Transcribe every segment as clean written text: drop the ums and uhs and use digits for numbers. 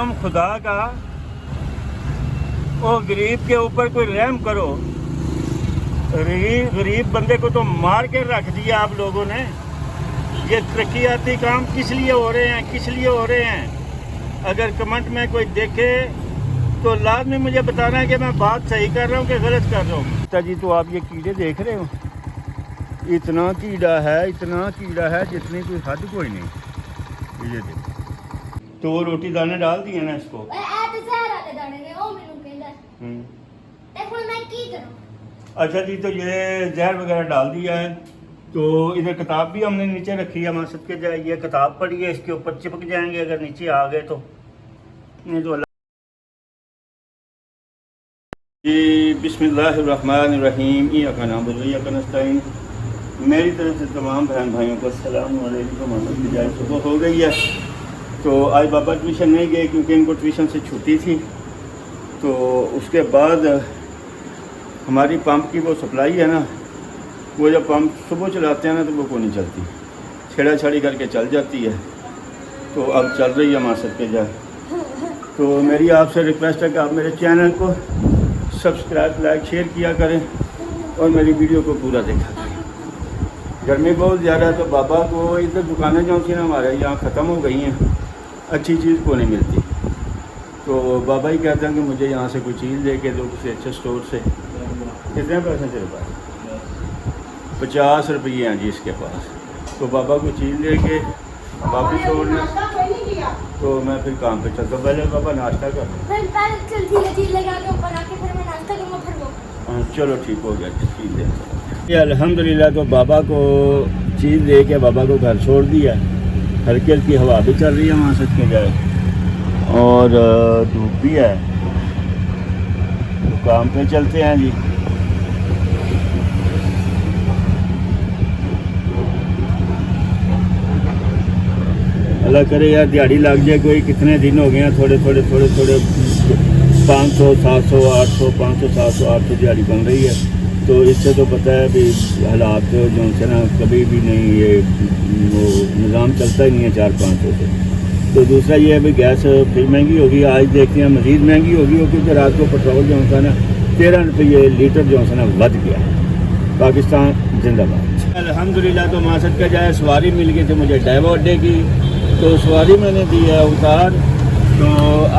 کام خدا کا، اور غریب کے اوپر کوئی رحم کرو۔ غریب بندے کو تو مار کے رکھ دیا آپ لوگوں نے۔ یہ ترقیاتی کام کس لیے ہو رہے ہیں، کس لیے ہو رہے ہیں؟ اگر کمنٹ میں کوئی دیکھے تو لازمی مجھے بتانا ہے کہ میں بات صحیح کر رہا ہوں کہ غلط کر رہا ہوں۔ جی تو آپ یہ کیڑے دیکھ رہے ہو، اتنا کیڑا ہے جتنی کوئی حد کوئی نہیں۔ یہ دیکھو تو وہ روٹی دانے ڈال دیے نا اس کو۔ اچھا جی، تو یہ زہر وغیرہ ڈال دیا ہے۔ تو ادھر کتاب بھی ہم نے نیچے رکھی ہے، مقصد کے جائے یہ کتاب پڑھی ہے، اس کے اوپر چپک جائیں گے اگر نیچے آ گئے تو۔ نہیں تو اللہ جی، بسم اللہ الرحمن الرحیم، ایاک نعبد و ایاک نستعین۔ میری طرف سے تمام بہن بھائیوں کو السلام علیکم ورحمۃ اللہ۔ صبح ہو گئی ہے تو آج بابا ٹیوشن نہیں گئے کیونکہ ان کو ٹیوشن سے چھٹی تھی۔ تو اس کے بعد ہماری پمپ کی وہ سپلائی ہے نا، وہ جب پمپ صبح چلاتے ہیں نا تو وہ کو نہیں چلتی، چھیڑا چھاڑی کر کے چل جاتی ہے۔ تو اب چل رہی ہے ماسک کے جائے۔ تو میری آپ سے ریکویسٹ ہے کہ آپ میرے چینل کو سبسکرائب، لائک، شیئر کیا کریں اور میری ویڈیو کو پورا دیکھا کریں۔ گرمی بہت زیادہ ہے تو بابا کو ادھر دکانیں جو سی نا ہمارے یہاں ختم ہو گئی ہیں، اچھی چیز کو نہیں ملتی۔ تو بابا ہی کہتے ہیں کہ مجھے یہاں سے کوئی چیز لے کے دو کسی اچھے اسٹور سے۔ کتنے پیسے تیرے پاس؟ 50 روپیے ہیں جی اس کے پاس۔ تو بابا کو چیز لے کے واپس چھوڑنا تو میں پھر کام پہ چلتا ہوں۔ پہلے بابا ناشتہ کر چلو ٹھیک ہو گیا، چیز دے۔ الحمدللہ تو بابا کو چیز دے کے بابا کو گھر چھوڑ دیا۔ ہلکی ہلکی ہوا بھی چل رہی ہے وہاں سے کے جائے اور دھوپ بھی ہے۔ تو کام پہ چلتے ہیں جی۔ اللہ کرے یار دیہڑی لگ جائے کوئی۔ کتنے دن ہو گئے ہیں، تھوڑے 500 700 800 500 700 800 دیہڑی بن رہی ہے۔ تو اس سے تو پتہ ہے بھی حالات جو سے نا کبھی بھی نہیں، یہ وہ نظام چلتا ہی نہیں ہے 400-500 سے۔ تو دوسرا یہ ہے بھی گیس پھر مہنگی ہوگی، آج دیکھتے ہیں مزید مہنگی ہوگی کیونکہ رات کو پٹرول جو ہے نا 13 روپے لیٹر جو ہے نا ود گیا۔ پاکستان زندہ باد۔ الحمدللہ تو ماسد کا جائے سواری مل گئی تھی مجھے ڈائیو اڈے کی، تو سواری میں نے دی ہے اتار۔ تو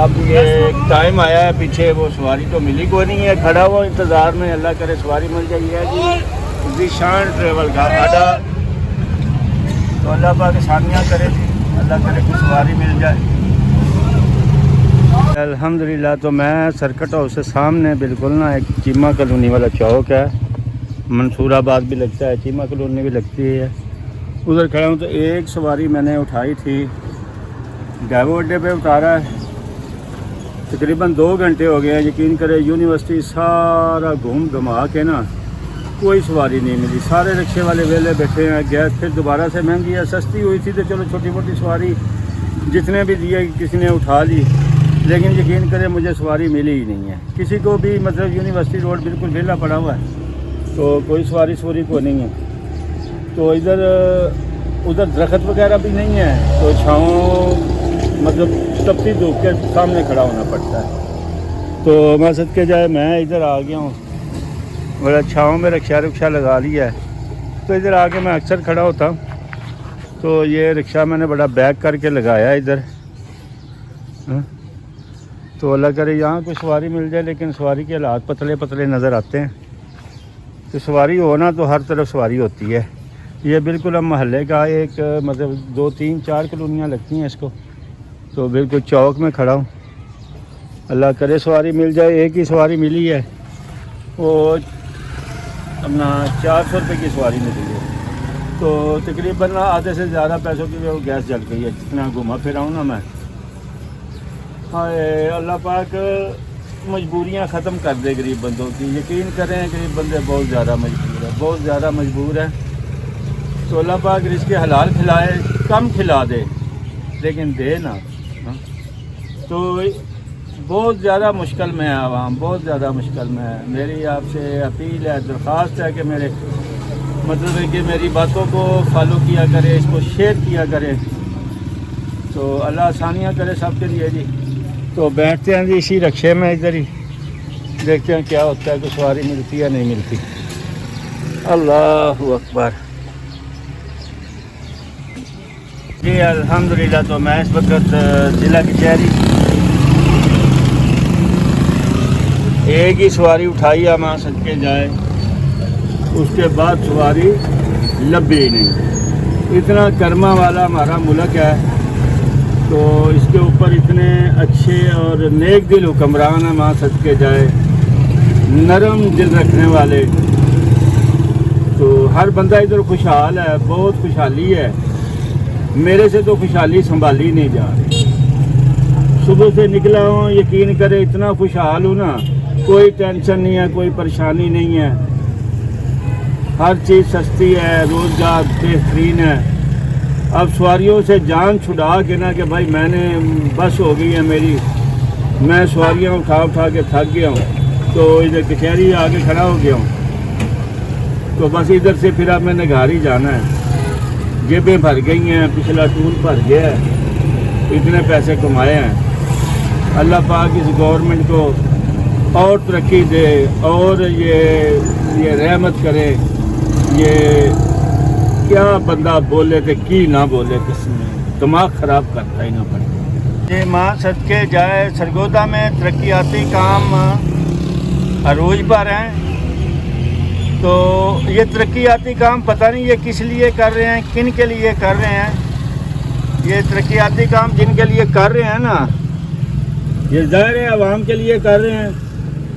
اب یہ ٹائم آیا ہے پیچھے، وہ سواری تو ملی کوئی نہیں ہے، کھڑا ہوا انتظار میں۔ اللہ کرے سواری مل جائے جی ذیشان ٹریول کا اڈا۔ تو اللہ پاک آسانیاں کرے جی، اللہ کرے کہ سواری مل جائے۔ الحمدللہ تو میں سرکٹ ہاؤس سے سامنے بالکل نا ایک چیمہ کالونی والا چوک ہے، منصور آباد بھی لگتا ہے، چیمہ کالونی بھی لگتی ہے، ادھر کھڑا ہوں۔ تو ایک سواری میں نے اٹھائی تھی، ڈائیو اڈے پہ اتارا ہے، تقریباً 2 گھنٹے ہو گئے ہیں۔ یقین کرے یونیورسٹی سارا گھوم گھما کے نا کوئی سواری نہیں ملی، سارے رکشے والے ویلے بیٹھے ہیں۔ گیس پھر دوبارہ سے مہنگی ہے، سستی ہوئی تھی تو چلو چھوٹی موٹی سواری جتنے بھی دیے کسی نے اٹھا لی، لیکن یقین کرے مجھے سواری ملی ہی نہیں ہے کسی کو بھی۔ مطلب یونیورسٹی روڈ بالکل ویلا پڑا ہوا ہے تو کوئی سواری کو نہیں ہے۔ تو ادھر درخت وغیرہ بھی نہیں ہے تو چھاؤں مطلب تپتی دھوپ کے سامنے کھڑا ہونا پڑتا ہے۔ تو مقصد کے جائے میں ادھر آ گیا ہوں، بڑا چھاؤں میں رکشہ لگا لیا ہے، تو ادھر آ کے میں اکثر کھڑا ہوتا ہوں۔ تو یہ رکشہ میں نے بڑا بیک کر کے لگایا ادھر۔ تو اللہ کرے یہاں کوئی سواری مل جائے، لیکن سواری کے حالات پتلے نظر آتے ہیں۔ تو سواری ہونا تو ہر طرف سواری ہوتی ہے۔ یہ بالکل ہم محلے کا ایک مطلب 2 3 4 کالونیاں لگتی ہیں اس کو، تو بالکل چوک میں کھڑا ہوں۔ اللہ کرے سواری مل جائے۔ ایک ہی سواری ملی ہے، وہ اپنا 400 روپے کی سواری ملی ہے۔ تو تقریباً آدھے سے زیادہ پیسوں کی وہ گیس جل گئی ہے جتنا گھوما پھرا ہوں نا میں۔ ہائے اللہ پاک مجبوریاں ختم کر دے غریب بندوں کی۔ یقین کریں غریب بندے بہت زیادہ مجبور ہیں۔ تو اللہ پاک رزق حلال کھلائے، کم کھلا دے لیکن دے نا۔ تو بہت زیادہ مشکل میں ہے عوام، بہت زیادہ مشکل میں ہے۔ میری آپ سے اپیل ہے، درخواست ہے کہ میرے مطلب ہے کہ میری باتوں کو فالو کیا کرے، اس کو شیئر کیا کرے، تو اللہ آسانیاں کرے سب کے لیے جی۔ تو بیٹھتے ہیں جی اسی رکشے میں ادھر ہی، دیکھتے ہیں کیا ہوتا ہے، کہ سواری ملتی یا نہیں ملتی۔ اللہ اکبر جی الحمدللہ۔ تو میں اس وقت ضلع کچہری ایک ہی سواری اٹھائی ہے، ماں صدقے جائے، اس کے بعد سواری لبھی ہی نہیں۔ اتنا کرما والا ہمارا ملک ہے، تو اس کے اوپر اتنے اچھے اور نیک دل حکمران ہیں، ماں صدقے جائے، نرم دل رکھنے والے۔ تو ہر بندہ ادھر خوشحال ہے، بہت خوشحالی ہے۔ میرے سے تو خوشحالی سنبھالی نہیں جا رہی۔ صبح سے نکلا ہوں، یقین کرے اتنا خوشحال ہوں نا، کوئی ٹینشن نہیں ہے، کوئی پریشانی نہیں ہے، ہر چیز سستی ہے، روزگار بہترین ہے۔ اب سواریوں سے جان چھڑا کے نا کہ بھائی میں نے بس ہو گئی ہے میری، میں سواریاں اٹھا کے تھک گیا ہوں، تو ادھر کچہری آگے کھڑا ہو گیا ہوں۔ تو بس ادھر سے پھر اب میں نے گھر ہی جانا ہے، جیبیں بھر گئی ہیں، پچھلا ٹول بھر گیا ہے، اتنے پیسے کمائے ہیں۔ اللہ پاک اس گورنمنٹ کو اور ترقی دے، اور یہ رحمت کرے۔ یہ کیا بندہ بولے تھے کی نہ بولے، کس میں دماغ خراب کرتا ہی نہ پڑے۔ یہ ماں صدقے جائے سرگودا میں ترقیاتی کام عروج پر ہیں۔ تو یہ ترقیاتی کام پتہ نہیں یہ کس لیے کر رہے ہیں، کن کے لیے کر رہے ہیں۔ یہ ترقیاتی کام جن کے لیے کر رہے ہیں نا، یہ ظاہر ہے عوام کے لیے کر رہے ہیں۔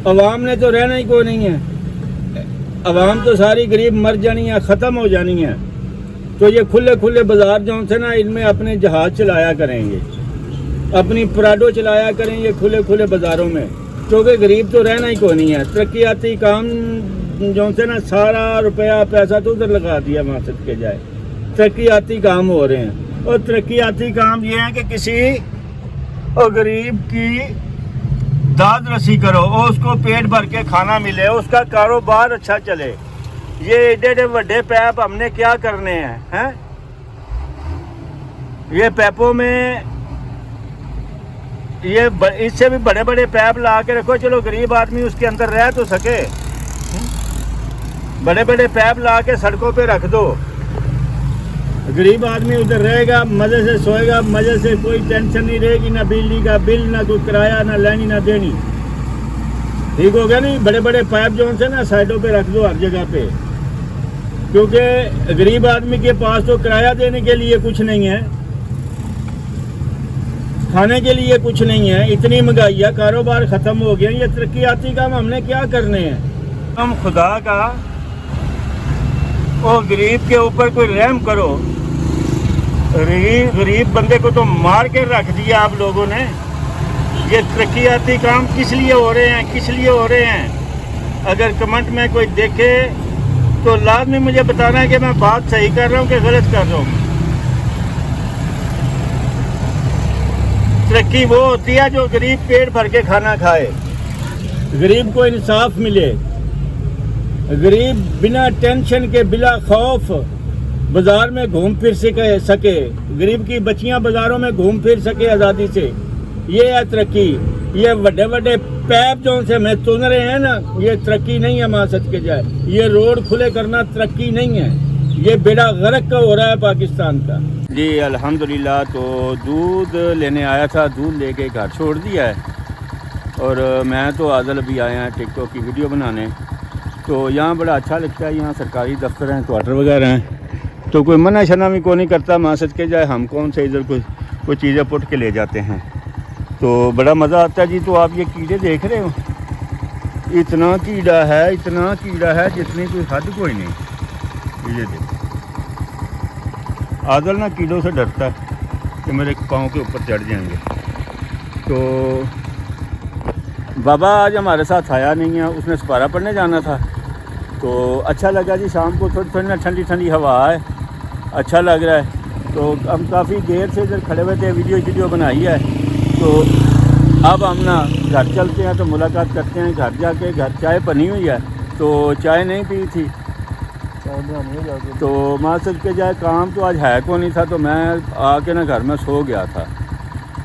عوام نے تو رہنا ہی کوئی نہیں ہے، عوام تو ساری غریب مر جانی ہے، ختم ہو جانی ہے۔ تو یہ کھلے بازار جو سے نا، ان میں اپنے جہاز چلایا کریں گے، اپنی پراڈو چلایا کریں یہ کھلے بازاروں میں، کیونکہ غریب تو رہنا ہی کوئی نہیں ہے۔ ترقیاتی کام جو سے نا، سارا روپیہ پیسہ تو ادھر لگا دیا، ماں صدقے جائے ترقیاتی کام ہو رہے ہیں۔ اور ترقیاتی کام یہ ہے کہ کسی غریب کی داد رسی کرو، اور اس کو پیٹ بھر کے کھانا ملے، اس کا کاروبار اچھا چلے۔ یہ ایڈے بڑے پیپ ہم نے کیا کرنے ہیں؟ یہ پیپوں میں اس سے بھی بڑے پیپ لا کے رکھو، چلو غریب آدمی اس کے اندر رہ تو سکے۔ بڑے پیپ لا کے سڑکوں پہ رکھ دو، غریب آدمی ادھر رہے گا، مزے سے سوئے گا، مزے سے، کوئی ٹینشن نہیں رہے گی، نہ بجلی کا بل، نہ کوئی کرایہ، نہ لینی نہ دینی۔ ٹھیک ہو گیا نہیں؟ بڑے پائپ جو سے نا سائڈوں پہ رکھ دو ہر جگہ پہ، کیونکہ غریب آدمی کے پاس تو کرایہ دینے کے لیے کچھ نہیں ہے، کھانے کے لیے کچھ نہیں ہے، اتنی مہنگائی ہے، کاروبار ختم ہو گیا۔ یہ ترقیاتی کام ہم نے کیا کرنے ہیں؟ ہم خدا کا اور غریب کے اوپر کوئی رحم کرو۔ غریب بندے کو تو مار کے رکھ دیا آپ لوگوں نے۔ یہ ترقیاتی کام کس لیے ہو رہے ہیں، کس لیے ہو رہے ہیں؟ اگر کمنٹ میں کوئی دیکھے تو لازمی مجھے بتانا ہے کہ میں بات صحیح کر رہا ہوں کہ غلط کر رہا ہوں۔ ترقی وہ ہوتی ہے جو غریب پیٹ بھر کے کھانا کھائے، غریب کو انصاف ملے، غریب بنا ٹینشن کے، بلا خوف بازار میں گھوم پھر سکے، غریب کی بچیاں بازاروں میں گھوم پھر سکے آزادی سے۔ یہ ہے ترقی۔ یہ بڑے پیپ جو سے ہمیں تن رہے ہیں نا، یہ ترقی نہیں ہے، ماں صدقے جائے۔ یہ روڈ کھلے کرنا ترقی نہیں ہے، یہ بیڑا غرق کا ہو رہا ہے پاکستان کا۔ جی الحمدللہ۔ تو دودھ لینے آیا تھا، دودھ لے کے گھر چھوڑ دیا ہے، اور میں تو عادل ابھی آیا ہیں ٹک ٹاک کی ویڈیو بنانے۔ تو یہاں بڑا اچھا لگتا ہے، یہاں سرکاری دفتر ہیں، کوارٹر وغیرہ ہیں، تو کوئی منع شنا بھی کوئی نہیں کرتا، ماں صدقے جائے ہم کون سے ادھر کوئی چیزیں پٹ کے لے جاتے ہیں، تو بڑا مزہ آتا ہے جی۔ تو آپ یہ کیڑے دیکھ رہے ہو، اتنا کیڑا ہے جتنی کوئی حد کوئی نہیں۔ یہ دیکھو، عادل نا کیڑوں سے ڈرتا ہے کہ میرے پاؤں کے اوپر چڑھ جائیں گے۔ تو بابا آج ہمارے ساتھ آیا نہیں ہے، اس نے سپارہ پڑھنے جانا تھا، تو اچھا لگا جی، شام کو تھوڑی نا ٹھنڈی ہوا ہے، اچھا لگ رہا ہے۔ تو ہم کافی دیر سے ادھر کھڑے ہوئے تھے، ویڈیو بنائی ہے، تو اب ہم نا گھر چلتے ہیں، تو ملاقات کرتے ہیں گھر جا کے۔ گھر چائے بنی ہوئی ہے، تو چائے نہیں پی تھی، تو ماں صدقے جائے کام تو آج ہے کو نہیں تھا، تو میں آ کے نا گھر میں سو گیا تھا۔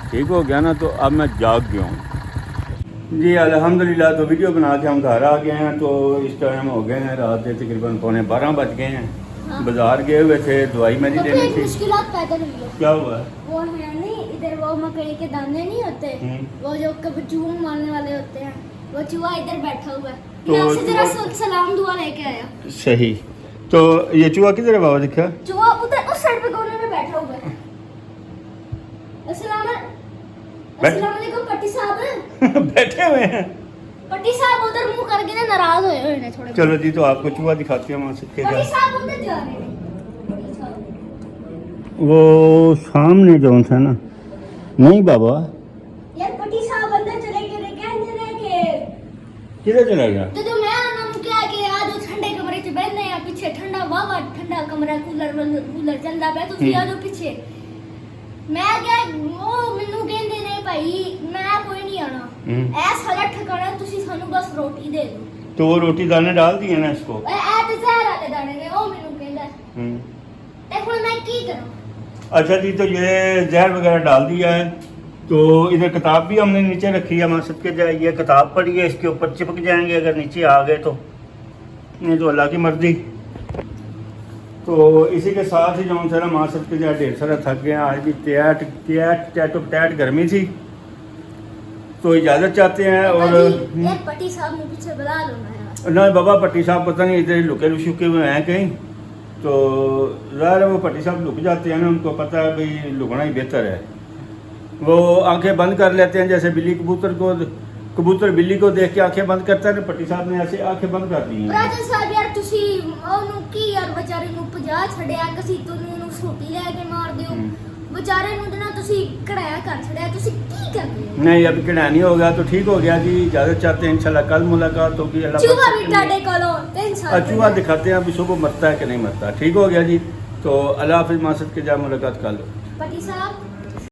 ٹھیک ہو گیا نا تو اب میں جاگ گیا ہوں جی الحمدللہ. تو ویڈیو بنا کے ہم گھر آ گئے ہیں. تو اس ٹائم ہو گئے ہیں رات کے تقریباً 11:15 بج گئے ہیں. بازار گئے ہوئے تھے, دوائی میری لینی تھی. مشکلات پیدا ہوئی ہے. کیا ہوا ہے؟ وہ ہے نہیں ادھر وہ مکئی کے دانے نہیں ہوتے, وہ جو چوہا مارنے والے ہوتے ہیں, وہ چوہا ادھر بیٹھا ہوا ہے. میں آپ سے ذرا سلام دعا لے کے آیا. صحیح. تو یہ چوہا کدھر ہے بابا دکھا؟ چوہا ادھر اس سائڈ پہ کونے میں بیٹھا ہوا ہے. السلام علیکم پٹی صاحب. بیٹھے ہوئے ہیں پٹی صاحب ادھر منہ کر کے نا ناراض ہوئے ہوئے ہیں تھوڑے. چلو جی, تو آپ کو چوہا دکھاتے ہیں وہاں سے. پٹی صاحب ادھر جا رہے ہیں. وہ سامنے جو تھا نا. نہیں بابا یار پٹی صاحب اندر چلے گئے کہنے رہے کہ کدھر چلا گیا؟ تو میں انہوں نے کیا کہ آج ٹھنڈے کمرے چ بیٹھنے ہیں, پیچھے ٹھنڈا واہ ٹھنڈا کمرہ, کولر چلتا پیا, تسی آ جاؤ پیچھے. میں کیا وہ مینوں کہندے نے بھائی میں کوئی نہیں آنا, ایس حالت ٹھکانا تسی سانو بس روٹی دے دو. تو وہ روٹی دانے ڈال دیے نا اس کو. اے تے زہر والے دانے نے, او مینوں کہندا ہے. تے ہن میں کی کروں؟ اچھا جی, تو یہ زہر وغیرہ ڈال دیا ہے. تو ادھر کتاب بھی ہم نے نیچے رکھی ہے, مقصد کے جائیے کتاب پڑھیے, اس کے اوپر چپک جائیں گے اگر نیچے آ گئے تو, نہیں تو اللہ کی مرضی. تو اسی کے ساتھ ہی جو ہم سارا مقصد کے جائے ڈھیر سارا تھک گئے ہیں. آج بھی ٹیٹ گرمی تھی, تو اجازت چاہتے ہیں. اور پٹی صاحب نے پیچھے بلا لو نہ بابا, پٹی صاحب پتہ نہیں ادھر لکے شکے ہوئے ہیں کہیں. تو ظاہر ہے وہ پٹی صاحب لک جاتے ہیں نا, ان کو پتہ ہے بھائی لکنا ہی بہتر ہے. وہ آنکھیں بند کر لیتے ہیں, جیسے بلی کبوتر بلی کو دیکھ کے آنکھیں بند کرتا ہے نا, پٹی صاحب نے ایسے آنکھیں بند کر دی ہیں. راجا صاحب یار تسی اونوں کی یار بیچارے نوں 50 چھڈیا, کسی تو نوں سوٹی لے کے مار دیو, بیچارے نوں نا تسی کڑایا کر چھڈیا, تسی کی کر رہے ہو؟ نہیں اب کڑا نہیں ہو گیا تو ٹھیک ہو گیا جی. اجازت چاہتے ہیں, انشاءاللہ کل ملاقات ہوگی. اللہ چوہا بھی ٹاڈے کولو 3 سال چوہا دکھاتے ہیں ابھی صبح مرتا ہے کہ نہیں مرتا. ٹھیک ہو گیا جی. تو اللہ حافظ, مقصد کے جا ملاقات کر لو. پٹی صاحب